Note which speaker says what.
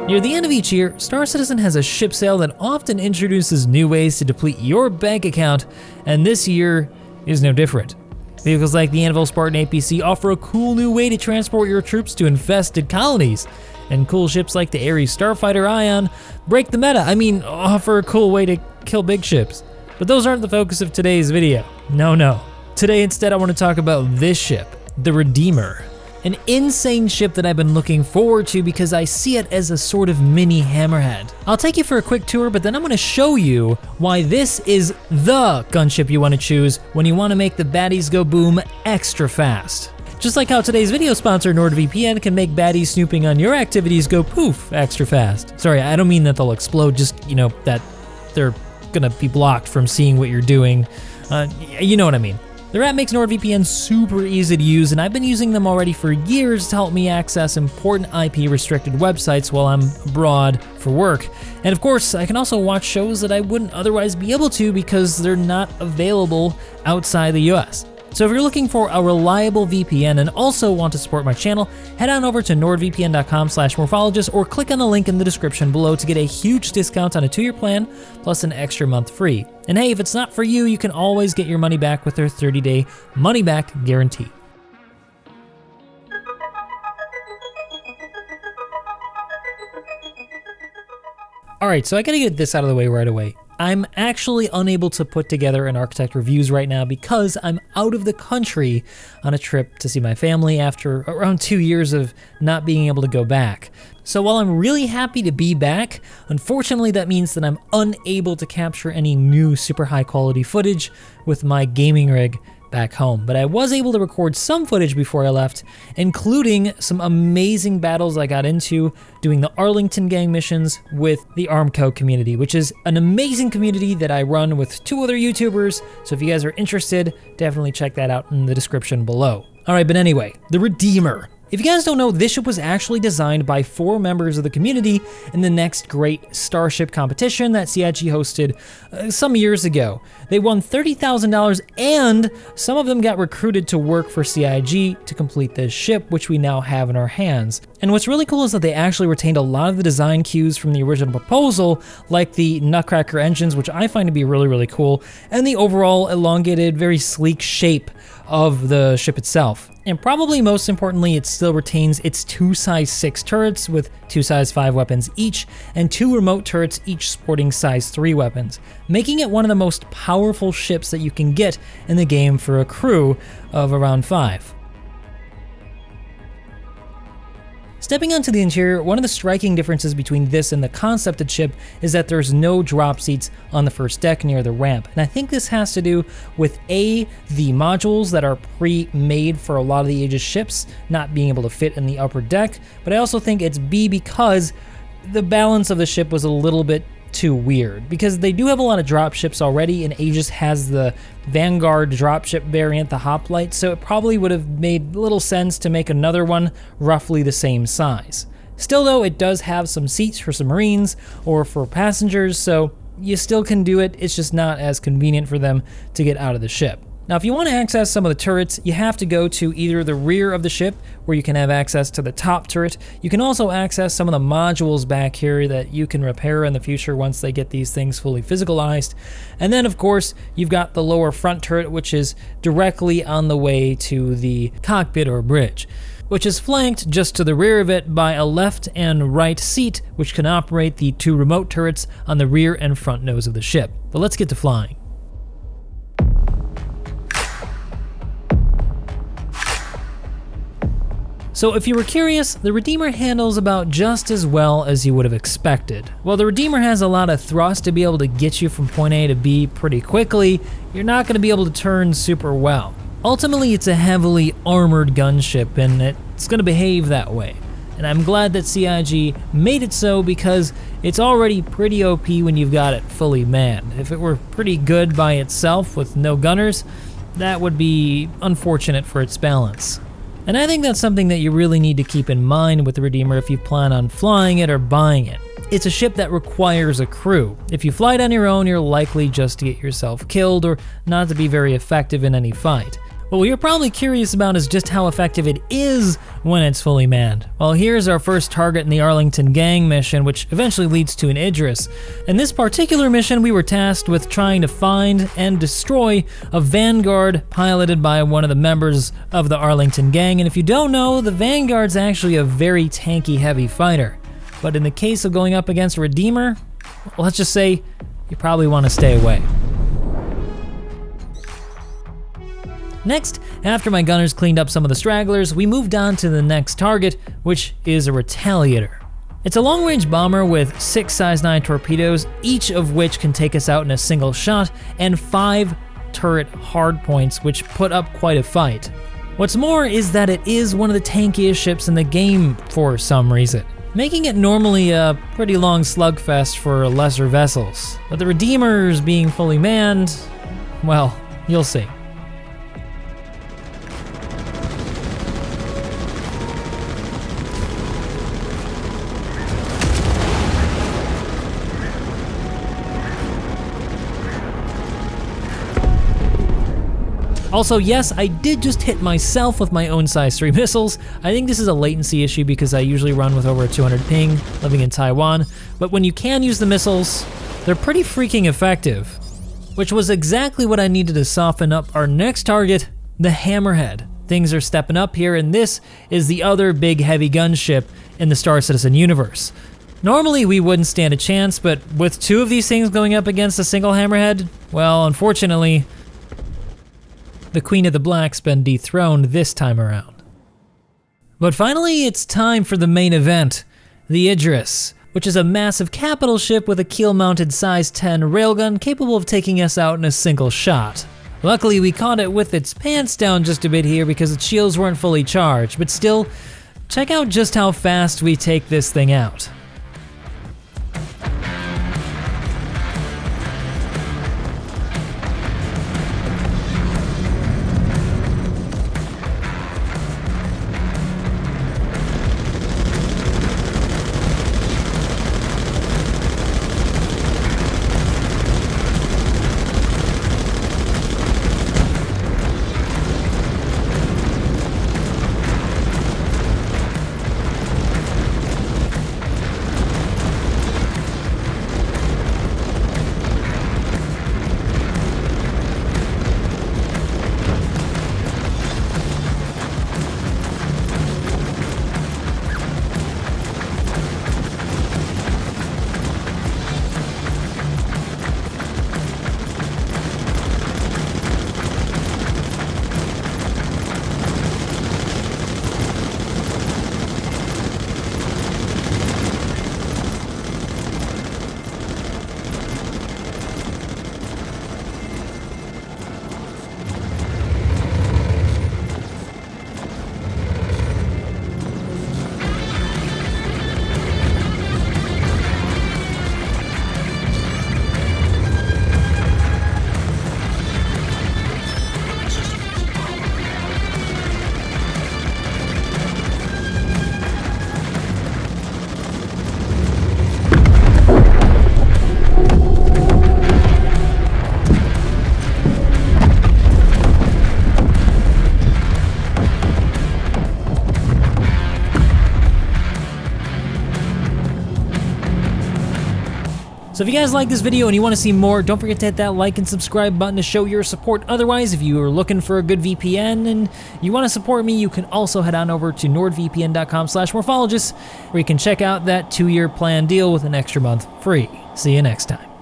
Speaker 1: Near the end of each year, Star Citizen has a ship sale that often introduces new ways to deplete your bank account, and this year is no different. Vehicles like the Anvil Spartan APC offer a cool new way to transport your troops to infested colonies, and cool ships like the Ares Starfighter Ion break the meta, offer a cool way to kill big ships. But those aren't the focus of today's video. No. Today instead I want to talk about this ship, the Redeemer. An insane ship that I've been looking forward to because I see it as a sort of mini Hammerhead. I'll take you for a quick tour, but then I'm gonna show you why this is the gunship you wanna choose when you wanna make the baddies go boom extra fast. Just like how today's video sponsor NordVPN can make baddies snooping on your activities go poof extra fast. Sorry, I don't mean that they'll explode, just, that they're gonna be blocked from seeing what you're doing. You know what I mean. The app makes NordVPN super easy to use, and I've been using them already for years to help me access important IP-restricted websites while I'm abroad for work. And of course, I can also watch shows that I wouldn't otherwise be able to because they're not available outside the US. So if you're looking for a reliable VPN and also want to support my channel, head on over to nordvpn.com/morphologist or click on the link in the description below to get a huge discount on a 2-year plan plus an extra month free. And hey, if it's not for you, you can always get your money back with their 30-day money-back guarantee. Alright, so I gotta get this out of the way right away. I'm actually unable to put together an architect reviews right now because I'm out of the country on a trip to see my family after around 2 years of not being able to go back. So while I'm really happy to be back, unfortunately that means that I'm unable to capture any new super high quality footage with my gaming rig back home. But I was able to record some footage before I left, including some amazing battles I got into doing the Arlington Gang missions with the Armco community, which is an amazing community that I run with 2 other YouTubers. So if you guys are interested, definitely check that out in the description below. All right, but anyway, the Redeemer. If you guys don't know, this ship was actually designed by 4 members of the community in the Next Great Starship competition that CIG hosted some years ago. They won $30,000 and some of them got recruited to work for CIG to complete this ship, which we now have in our hands. And what's really cool is that they actually retained a lot of the design cues from the original proposal, like the Nutcracker engines, which I find to be really, really cool, and the overall elongated, very sleek shape of the ship itself. And probably most importantly, it still retains its 2 size 6 turrets with 2 size 5 weapons each, and 2 remote turrets each sporting size 3 weapons, making it one of the most powerful ships that you can get in the game for a crew of around 5. Stepping onto the interior, one of the striking differences between this and the concepted ship is that there's no drop seats on the first deck near the ramp. And I think this has to do with A, the modules that are pre-made for a lot of the Aegis ships not being able to fit in the upper deck, but I also think it's B because the balance of the ship was a little bit too weird, because they do have a lot of drop ships already, and Aegis has the Vanguard dropship variant, the Hoplite, so it probably would have made little sense to make another one roughly the same size. Still though, it does have some seats for some Marines or for passengers, so you still can do it, it's just not as convenient for them to get out of the ship. Now, if you want to access some of the turrets, you have to go to either the rear of the ship, where you can have access to the top turret. You can also access some of the modules back here that you can repair in the future once they get these things fully physicalized. And then, of course, you've got the lower front turret, which is directly on the way to the cockpit or bridge, which is flanked just to the rear of it by a left and right seat, which can operate the 2 remote turrets on the rear and front nose of the ship. But let's get to flying. So if you were curious, the Redeemer handles about just as well as you would have expected. While the Redeemer has a lot of thrust to be able to get you from point A to B pretty quickly, you're not going to be able to turn super well. Ultimately, it's a heavily armored gunship, and it's going to behave that way. And I'm glad that CIG made it so, because it's already pretty OP when you've got it fully manned. If it were pretty good by itself with no gunners, that would be unfortunate for its balance. And I think that's something that you really need to keep in mind with the Redeemer if you plan on flying it or buying it. It's a ship that requires a crew. If you fly it on your own, you're likely just to get yourself killed or not to be very effective in any fight. What you're probably curious about is just how effective it is when it's fully manned. Well, here's our first target in the Arlington Gang mission, which eventually leads to an Idris. In this particular mission, we were tasked with trying to find and destroy a Vanguard piloted by one of the members of the Arlington Gang. And if you don't know, the Vanguard's actually a very tanky heavy fighter. But in the case of going up against a Redeemer, let's just say you probably want to stay away. Next, after my gunners cleaned up some of the stragglers, we moved on to the next target, which is a Retaliator. It's a long-range bomber with 6 size 9 torpedoes, each of which can take us out in a single shot, and 5 turret hardpoints, which put up quite a fight. What's more is that it is one of the tankiest ships in the game for some reason, making it normally a pretty long slugfest for lesser vessels. But the Redeemers being fully manned, well, you'll see. Also, yes, I did just hit myself with my own size 3 missiles. I think this is a latency issue because I usually run with over a 200 ping, living in Taiwan. But when you can use the missiles, they're pretty freaking effective. Which was exactly what I needed to soften up our next target, the Hammerhead. Things are stepping up here, and this is the other big heavy gunship in the Star Citizen universe. Normally we wouldn't stand a chance, but with 2 of these things going up against a single Hammerhead, well, unfortunately, the Queen of the Black's been dethroned this time around. But finally, it's time for the main event, the Idris, which is a massive capital ship with a keel-mounted size 10 railgun capable of taking us out in a single shot. Luckily, we caught it with its pants down just a bit here because its shields weren't fully charged, but still, check out just how fast we take this thing out. So if you guys like this video and you want to see more, don't forget to hit that like and subscribe button to show your support. Otherwise, if you are looking for a good VPN and you want to support me, you can also head on over to nordvpn.com/morphologist, where you can check out that 2-year plan deal with an extra month free. See you next time.